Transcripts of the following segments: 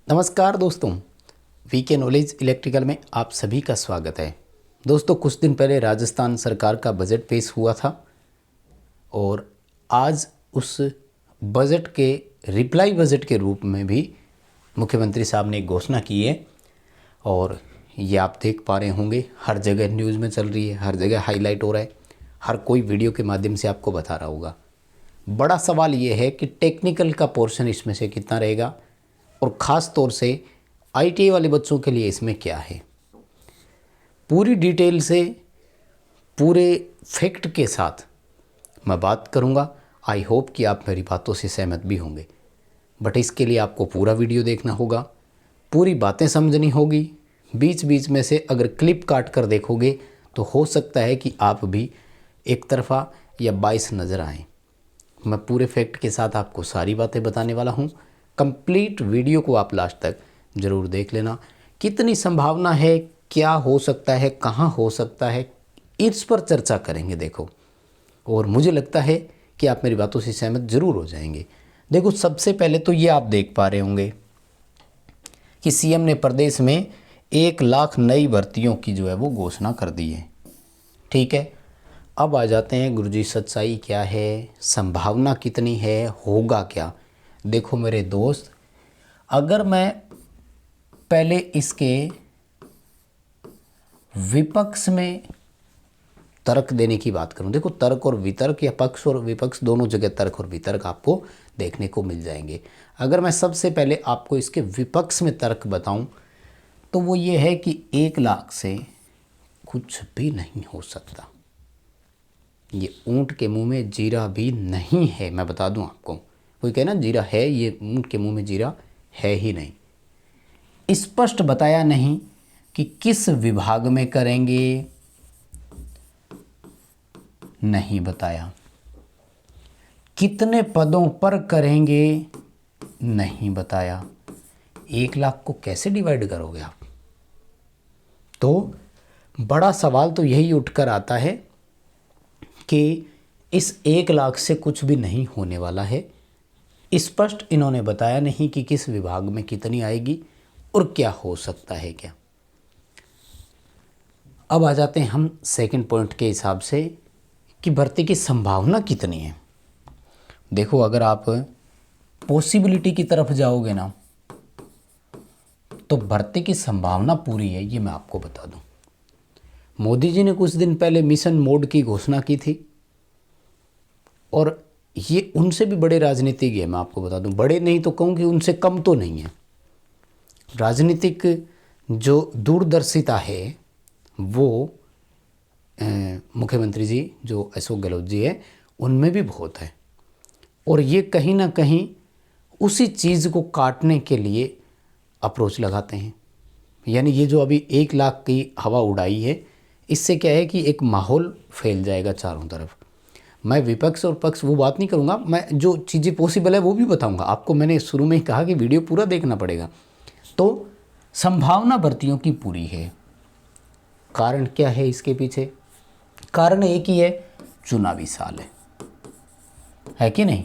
नमस्कार दोस्तों, VK knowledge electrical में आप सभी का स्वागत है। दोस्तों, कुछ दिन पहले राजस्थान सरकार का बजट पेश हुआ था और आज उस बजट के रिप्लाई बजट के रूप में भी मुख्यमंत्री साहब ने एक घोषणा की है और ये आप देख पा रहे होंगे, हर जगह न्यूज़ में चल रही है, हर जगह हाईलाइट हो रहा है, हर कोई वीडियो के माध्यम से आपको बता रहा होगा। बड़ा सवाल ये है कि टेक्निकल का पोर्शन इसमें से कितना रहेगा और ख़ास तौर से आईटीआई वाले बच्चों के लिए इसमें क्या है। पूरी डिटेल से पूरे फैक्ट के साथ मैं बात करूंगा। आई होप कि आप मेरी बातों से सहमत भी होंगे, बट इसके लिए आपको पूरा वीडियो देखना होगा, पूरी बातें समझनी होगी। बीच बीच में से अगर क्लिप काट कर देखोगे तो हो सकता है कि आप भी एक तरफा या बाइस नज़र आएँ। मैं पूरे फैक्ट के साथ आपको सारी बातें बताने वाला हूँ। कंप्लीट वीडियो को आप लास्ट तक ज़रूर देख लेना। कितनी संभावना है, क्या हो सकता है, कहाँ हो सकता है, इस पर चर्चा करेंगे। देखो, और मुझे लगता है कि आप मेरी बातों से सहमत ज़रूर हो जाएंगे। देखो, सबसे पहले तो ये आप देख पा रहे होंगे कि सीएम ने प्रदेश में 1 लाख नई भर्तियों की जो है वो घोषणा कर दी है। ठीक है, अब आ जाते हैं गुरुजी, सच्चाई क्या है, संभावना कितनी है, होगा क्या। देखो मेरे दोस्त, अगर मैं पहले इसके विपक्ष में तर्क देने की बात करूं, देखो तर्क और वितर्क या पक्ष और विपक्ष दोनों जगह तर्क और वितर्क आपको देखने को मिल जाएंगे। अगर मैं सबसे पहले आपको इसके विपक्ष में तर्क बताऊं तो वो ये है कि 1 लाख से कुछ भी नहीं हो सकता। ये ऊंट के मुंह में जीरा भी नहीं है। मैं बता दूं आपको, कोई कहे ना जीरा है, ये ऊंट के मुंह में जीरा है ही नहीं। स्पष्ट बताया नहीं कि किस विभाग में करेंगे, नहीं बताया। कितने पदों पर करेंगे, नहीं बताया। 1 लाख को कैसे डिवाइड करोगे आप? तो बड़ा सवाल तो यही उठकर आता है कि इस 1 लाख से कुछ भी नहीं होने वाला है। स्पष्ट इन्होंने बताया नहीं कि किस विभाग में कितनी आएगी और क्या हो सकता है क्या। अब आ जाते हैं हम सेकंड पॉइंट के हिसाब से कि भर्ती की संभावना कितनी है। देखो, अगर आप पॉसिबिलिटी की तरफ जाओगे ना तो भर्ती की संभावना पूरी है, ये मैं आपको बता दूं। मोदी जी ने कुछ दिन पहले मिशन मोड की घोषणा की थी और ये उनसे भी बड़े राजनीतिज्ञ है। मैं आपको बता दूं, बड़े नहीं तो कहूँ कि उनसे कम तो नहीं है। राजनीतिक जो दूरदर्शिता है वो मुख्यमंत्री जी जो अशोक गहलोत जी है उनमें भी बहुत है। और ये कहीं ना कहीं उसी चीज़ को काटने के लिए अप्रोच लगाते हैं। यानी ये जो अभी 1 लाख की हवा उड़ाई है, इससे क्या है कि एक माहौल फैल जाएगा चारों तरफ। मैं विपक्ष और पक्ष वो बात नहीं करूँगा, मैं जो चीज़ें पॉसिबल है वो भी बताऊँगा आपको। मैंने शुरू में ही कहा कि वीडियो पूरा देखना पड़ेगा। तो संभावना भर्तियों की पूरी है। कारण क्या है इसके पीछे? कारण एक ही है, चुनावी साल है कि नहीं।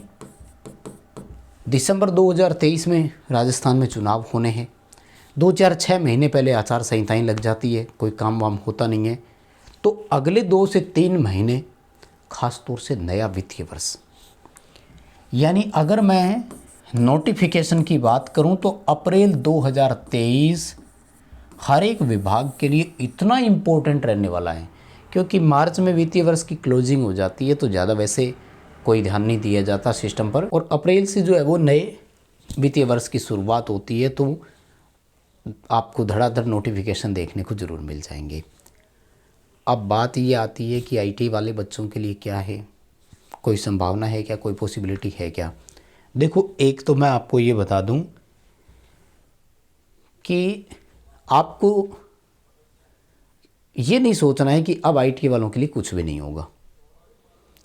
दिसंबर 2023 में राजस्थान में चुनाव होने हैं। 2-4-6 महीने पहले आचार संहिताएं लग जाती है, कोई काम वाम होता नहीं है। तो अगले 2 से 3 महीने खास तौर से नया वित्तीय वर्ष, यानी अगर मैं नोटिफिकेशन की बात करूं तो अप्रैल 2023 हर एक विभाग के लिए इतना इम्पोर्टेंट रहने वाला है, क्योंकि मार्च में वित्तीय वर्ष की क्लोजिंग हो जाती है तो ज़्यादा वैसे कोई ध्यान नहीं दिया जाता सिस्टम पर, और अप्रैल से जो है वो नए वित्तीय वर्ष की शुरुआत होती है। तो आपको धड़ाधड़ नोटिफिकेशन देखने को ज़रूर मिल जाएंगे। अब बात ये आती है कि आईटी वाले बच्चों के लिए क्या है, कोई संभावना है क्या, कोई पॉसिबिलिटी है क्या। देखो, एक तो मैं आपको ये बता दूं कि आपको ये नहीं सोचना है कि अब आईटी वालों के लिए कुछ भी नहीं होगा,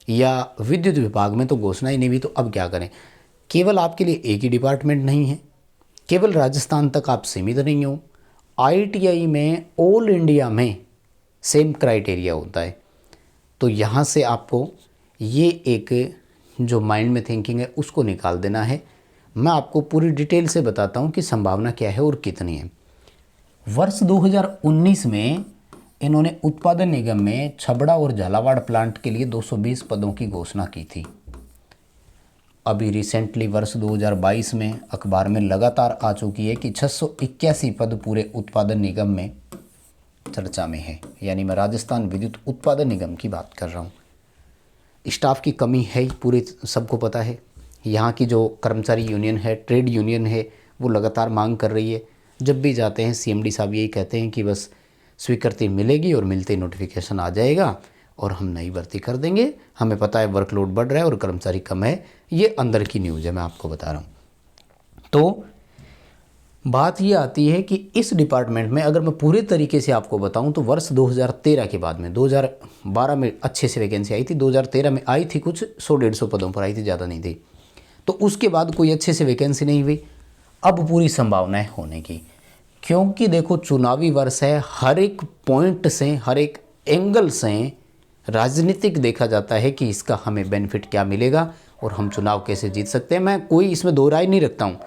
या विद्युत विभाग में तो घोषणा ही नहीं हुई तो अब क्या करें। केवल आपके लिए एक ही डिपार्टमेंट नहीं है, केवल राजस्थान तक आप सीमित नहीं हो। आईटीआई में ऑल इंडिया में सेम क्राइटेरिया होता है। तो यहाँ से आपको ये एक जो माइंड में थिंकिंग है उसको निकाल देना है। मैं आपको पूरी डिटेल से बताता हूँ कि संभावना क्या है और कितनी है। वर्ष 2019 में इन्होंने उत्पादन निगम में छबड़ा और झालावाड़ प्लांट के लिए 220 पदों की घोषणा की थी। अभी रिसेंटली वर्ष 2022 में अखबार में लगातार आ चुकी है कि 681 पद पूरे उत्पादन निगम में चर्चा में है, यानी मैं राजस्थान विद्युत उत्पादन निगम की बात कर रहा हूँ। स्टाफ की कमी है, पूरे सबको पता है। यहाँ की जो कर्मचारी यूनियन है, ट्रेड यूनियन है, वो लगातार मांग कर रही है। जब भी जाते हैं सीएमडी साहब यही कहते हैं कि बस स्वीकृति मिलेगी और मिलते ही नोटिफिकेशन आ जाएगा और हम नई भर्ती कर देंगे। हमें पता है वर्कलोड बढ़ रहा है और कर्मचारी कम है। ये अंदर की न्यूज़ है, मैं आपको बता रहा हूँ। तो बात ये आती है कि इस डिपार्टमेंट में अगर मैं पूरे तरीके से आपको बताऊं तो वर्ष 2013 के बाद में 2012 में अच्छे से वैकेंसी आई थी, 2013 में आई थी, कुछ 100-150 पदों पर आई थी, ज़्यादा नहीं थी। तो उसके बाद कोई अच्छे से वैकेंसी नहीं हुई। अब पूरी संभावना है होने की, क्योंकि देखो चुनावी वर्ष है, हर एक पॉइंट से, हर एक एंगल से राजनीतिक देखा जाता है कि इसका हमें बेनिफिट क्या मिलेगा और हम चुनाव कैसे जीत सकते हैं। मैं कोई इसमें दो राय नहीं रखता हूँ,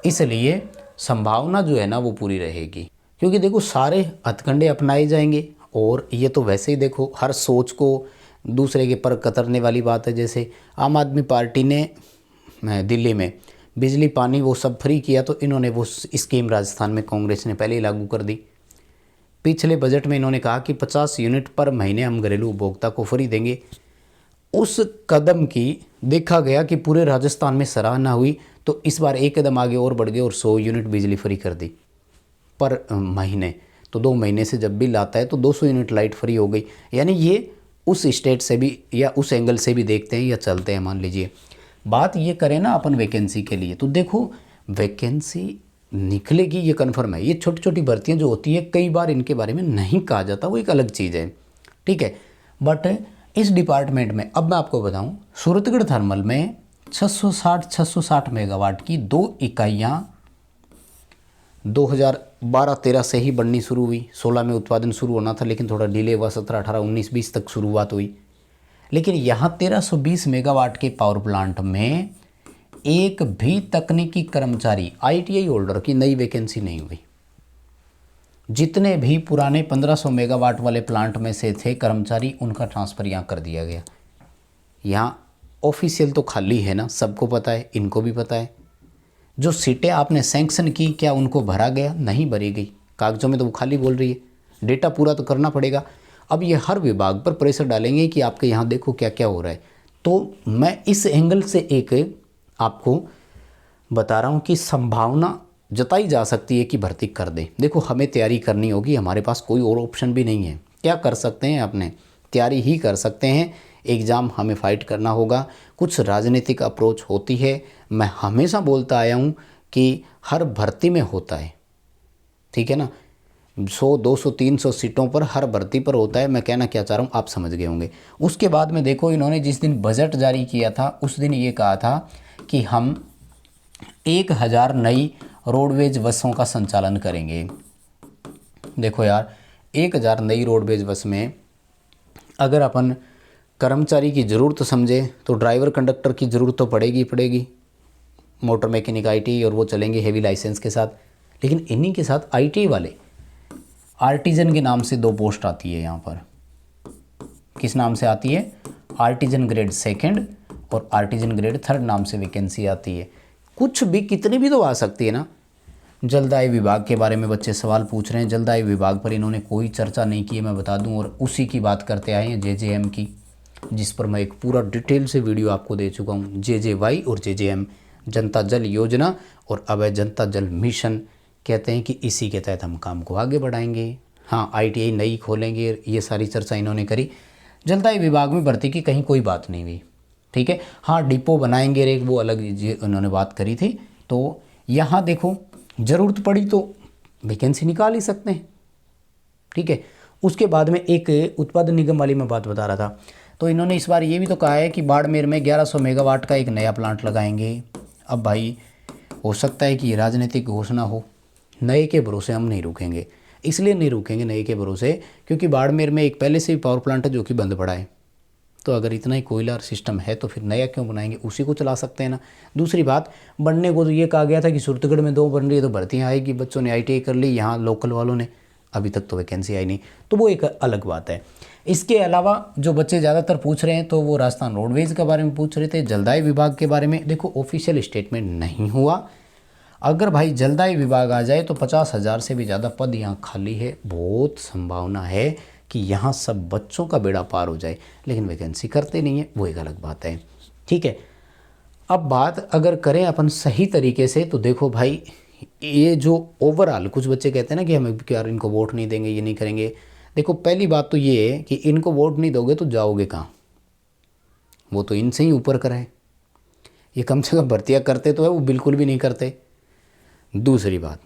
इसलिए संभावना जो है ना वो पूरी रहेगी। क्योंकि देखो सारे हथकंडे अपनाए जाएंगे और ये तो वैसे ही देखो हर सोच को दूसरे के पर कतरने वाली बात है। जैसे आम आदमी पार्टी ने दिल्ली में बिजली पानी वो सब फ्री किया, तो इन्होंने वो स्कीम राजस्थान में कांग्रेस ने पहले ही लागू कर दी। पिछले बजट में इन्होंने कहा कि 50 यूनिट पर महीने हम घरेलू उपभोक्ता को फ्री देंगे। उस कदम की देखा गया कि पूरे राजस्थान में सराहना हुई, तो इस बार एक कदम आगे और बढ़ गए और 100 यूनिट बिजली फ्री कर दी पर महीने। तो 2 महीने से जब बिल आता है तो 200 यूनिट लाइट फ्री हो गई। यानी ये उस स्टेट से भी या उस एंगल से भी देखते हैं या चलते हैं। मान लीजिए बात ये करें ना अपन वैकेंसी के लिए, तो देखो वैकेंसी निकलेगी ये कन्फर्म है। ये छोटी छोटी भर्तियाँ जो होती है कई बार इनके बारे में नहीं कहा जाता, वो एक अलग चीज़ है, ठीक है। बट इस डिपार्टमेंट में अब मैं आपको बताऊं, सूरतगढ़ थर्मल में 660 मेगावाट की 2 इकाइयाँ 2012-13 से ही बननी शुरू हुई। 16 में उत्पादन शुरू होना था लेकिन थोड़ा डिले हुआ, 17, 18, 19, 20 तक शुरुआत हुई। लेकिन यहाँ 1320 मेगावाट के पावर प्लांट में एक भी तकनीकी कर्मचारी ITI होल्डर की नई वैकेंसी नहीं हुई। जितने भी पुराने 1500 मेगावाट वाले प्लांट में से थे कर्मचारी, उनका ट्रांसफ़र यहाँ कर दिया गया। यहाँ ऑफिशियल तो खाली है ना, सबको पता है, इनको भी पता है। जो सीटें आपने सैंक्शन की क्या उनको भरा गया? नहीं भरी गई, कागजों में तो वो खाली बोल रही है। डेटा पूरा तो करना पड़ेगा। अब ये हर विभाग पर प्रेशर डालेंगे कि आपके यहाँ देखो क्या क्या हो रहा है। तो मैं इस एंगल से एक आपको बता रहा हूँ कि संभावना जताई जा सकती है कि भर्ती कर दे। देखो हमें तैयारी करनी होगी, हमारे पास कोई और ऑप्शन भी नहीं है। क्या कर सकते हैं? अपने तैयारी ही कर सकते हैं। एग्ज़ाम हमें फ़ाइट करना होगा। कुछ राजनीतिक अप्रोच होती है, मैं हमेशा बोलता आया हूँ कि हर भर्ती में होता है, ठीक है ना। 100, 200, 300 सीटों पर हर भर्ती पर होता है। मैं कहना क्या चाह रहा हूँ आप समझ गए होंगे। उसके बाद में देखो इन्होंने जिस दिन बजट जारी किया था उस दिन ये कहा था कि हम 1000 नई रोडवेज बसों का संचालन करेंगे। देखो यार 1000 नई रोडवेज बस में अगर अपन कर्मचारी की ज़रूरत समझे तो ड्राइवर कंडक्टर की ज़रूरत तो पड़ेगी, मोटर मैकेनिक ITI, और वो चलेंगे हेवी लाइसेंस के साथ। लेकिन इन्हीं के साथ ITI वाले आर्टिजन के नाम से 2 पोस्ट आती है यहाँ पर। किस नाम से आती है? आर्टिजन ग्रेड 2 और आर्टिजन ग्रेड 3 नाम से वैकेंसी आती है। कुछ भी कितनी भी तो आ सकती है ना। जलदाय विभाग के बारे में बच्चे सवाल पूछ रहे हैं। जलदाय विभाग पर इन्होंने कोई चर्चा नहीं की है, मैं बता दूं, और उसी की बात करते आए हैं JJM की, जिस पर मैं एक पूरा डिटेल से वीडियो आपको दे चुका हूं। JJY और JJM जनता जल योजना और अभय जनता जल मिशन कहते हैं कि इसी के तहत हम काम को आगे बढ़ाएंगे। हाँ ITI नई खोलेंगे, ये सारी चर्चा इन्होंने करी। जलदाय विभाग में भर्ती की कहीं कोई बात नहीं हुई, ठीक है। हाँ डिपो बनाएंगे रेक, वो अलग उन्होंने बात करी थी। तो यहाँ देखो ज़रूरत पड़ी तो वैकेंसी निकाल ही सकते हैं, ठीक है। उसके बाद में एक उत्पादन निगम वाली मैं बात बता रहा था, तो इन्होंने इस बार ये भी तो कहा है कि बाड़मेर में 1100 मेगावाट का एक नया प्लांट लगाएंगे। अब भाई हो सकता है कि ये राजनीतिक घोषणा हो, नए के भरोसे हम नहीं रुकेंगे। इसलिए नहीं रुकेंगे नए के भरोसे क्योंकि बाड़मेर में एक पहले से ही पावर प्लांट है जो कि बंद पड़ा है। तो अगर इतना ही कोयला और सिस्टम है तो फिर नया क्यों बनाएंगे, उसी को चला सकते हैं ना। दूसरी बात, बनने को तो ये कहा गया था कि सूरतगढ़ में 2 बन रही है तो भर्तियाँ आएगी, बच्चों ने ITI कर ली, यहाँ लोकल वालों ने, अभी तक तो वैकेंसी आई नहीं, तो वो एक अलग बात है। इसके अलावा जो बच्चे ज़्यादातर पूछ रहे हैं तो वो राजस्थान रोडवेज़ के बारे में पूछ रहे थे, जलदाय विभाग के बारे में। देखो ऑफिशियल स्टेटमेंट नहीं हुआ, अगर भाई जलदाय विभाग आ जाए तो 50,000 से भी ज़्यादा पद यहाँ खाली है, बहुत संभावना है कि यहाँ सब बच्चों का बेड़ा पार हो जाए, लेकिन वैकेंसी करते नहीं है, वो एक अलग बात है। ठीक है, अब बात अगर करें अपन सही तरीके से तो देखो भाई, ये जो ओवरऑल कुछ बच्चे कहते हैं ना कि हम यार इनको वोट नहीं देंगे, ये नहीं करेंगे। देखो पहली बात तो ये है कि इनको वोट नहीं दोगे तो जाओगे कहाँ, वो तो इनसे ही ऊपर का है, ये कम से कम भर्तियाँ करते तो है, वो बिल्कुल भी नहीं करते। दूसरी बात,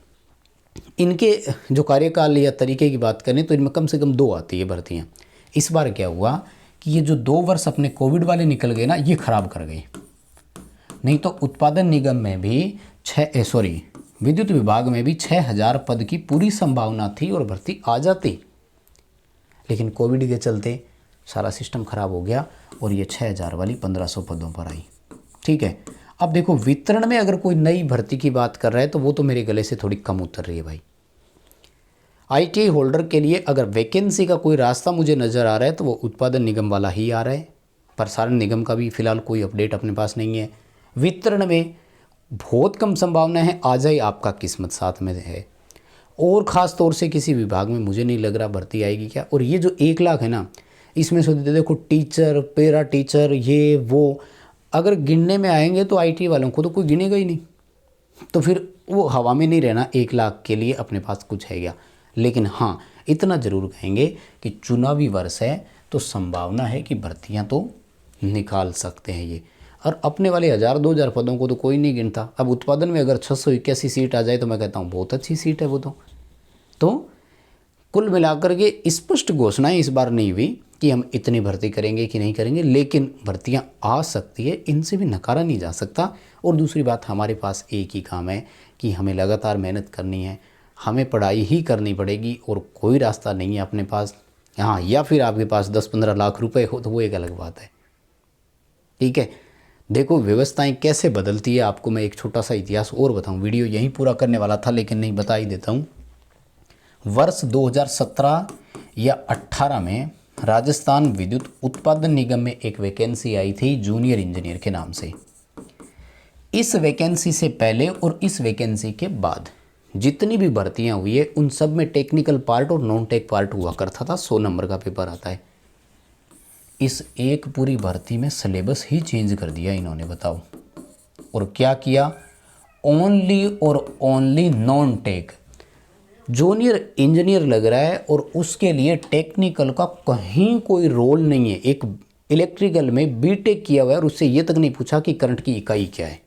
इनके जो कार्यकाल या तरीके की बात करें तो इनमें कम से कम 2 आती है भर्तियाँ। इस बार क्या हुआ कि ये जो 2 वर्ष अपने कोविड वाले निकल गए ना, ये खराब कर गए, नहीं तो उत्पादन निगम में भी विद्युत विभाग में भी 6,000 पद की पूरी संभावना थी और भर्ती आ जाती, लेकिन कोविड के चलते सारा सिस्टम खराब हो गया और ये 6,000 वाली 1,500 पदों पर आई। ठीक है, अब देखो वितरण में अगर कोई नई भर्ती की बात कर रहा है तो वो तो मेरे गले से थोड़ी कम उतर रही है भाई। ITI होल्डर के लिए अगर वैकेंसी का कोई रास्ता मुझे नज़र आ रहा है तो वो उत्पादन निगम वाला ही आ रहा है, प्रसारण निगम का भी फिलहाल कोई अपडेट अपने पास नहीं है। वितरण में बहुत कम संभावना है, आ जाए आपका किस्मत साथ में है, और ख़ास तौर से किसी विभाग में मुझे नहीं लग रहा भर्ती आएगी क्या। और ये जो 1 लाख है ना, इसमें से देखो टीचर, पैरा टीचर, ये वो अगर गिनने में आएंगे तो IT वालों को तो कोई गिनेगा ही नहीं, तो फिर वो हवा में नहीं रहना 1 लाख के लिए अपने पास कुछ है क्या। लेकिन हाँ, इतना ज़रूर कहेंगे कि चुनावी वर्ष है तो संभावना है कि भर्तियाँ तो निकाल सकते हैं ये, और अपने वाले 1,000-2,000 पदों को तो कोई नहीं गिनता। अब उत्पादन में अगर 681 सीट आ जाए तो मैं कहता हूँ बहुत अच्छी सीट है वो तो कुल मिलाकर के स्पष्ट घोषणाएं इस बार नहीं हुई कि हम इतनी भर्ती करेंगे कि नहीं करेंगे, लेकिन भर्तियां आ सकती है, इनसे भी नकारा नहीं जा सकता। और दूसरी बात, हमारे पास एक ही काम है कि हमें लगातार मेहनत करनी है, हमें पढ़ाई ही करनी पड़ेगी और कोई रास्ता नहीं है अपने पास। हाँ, या फिर आपके पास 10-15 लाख रुपए हो तो वो एक अलग बात है। ठीक है, देखो व्यवस्थाएं कैसे बदलती है, आपको मैं एक छोटा सा इतिहास और बताऊं। वीडियो यहीं पूरा करने वाला था लेकिन नहीं, बता ही देता हूं। वर्ष 2017 या 18 में राजस्थान विद्युत उत्पादन निगम में एक वैकेंसी आई थी जूनियर इंजीनियर के नाम से। इस वैकेंसी से पहले और इस वैकेंसी के बाद जितनी भी भर्तियां हुई है उन सब में टेक्निकल पार्ट और नॉन टेक पार्ट हुआ करता था, 100 नंबर का पेपर आता है। इस एक पूरी भर्ती में सिलेबस ही चेंज कर दिया इन्होंने, बताओ। और क्या किया, ओनली और only non tech junior engineer लग रहा है और उसके लिए टेक्निकल का कहीं कोई रोल नहीं है। एक इलेक्ट्रिकल में बीटेक किया हुआ है और उससे ये तक नहीं पूछा कि करंट की इकाई क्या है।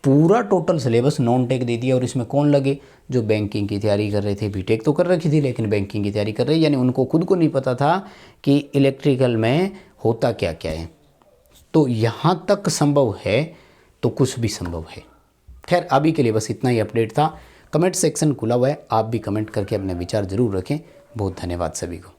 पूरा टोटल सिलेबस नॉन टेक दे दिया। और इसमें कौन लगे, जो बैंकिंग की तैयारी कर रहे थे, बीटेक तो कर रखी थी लेकिन बैंकिंग की तैयारी कर रहे, यानी उनको खुद को नहीं पता था कि इलेक्ट्रिकल में होता क्या क्या है। तो यहाँ तक संभव है तो कुछ भी संभव है। खैर अभी के लिए बस इतना ही अपडेट था। कमेंट सेक्शन खुला हुआ है, आप भी कमेंट करके अपने विचार ज़रूर रखें। बहुत धन्यवाद सभी को।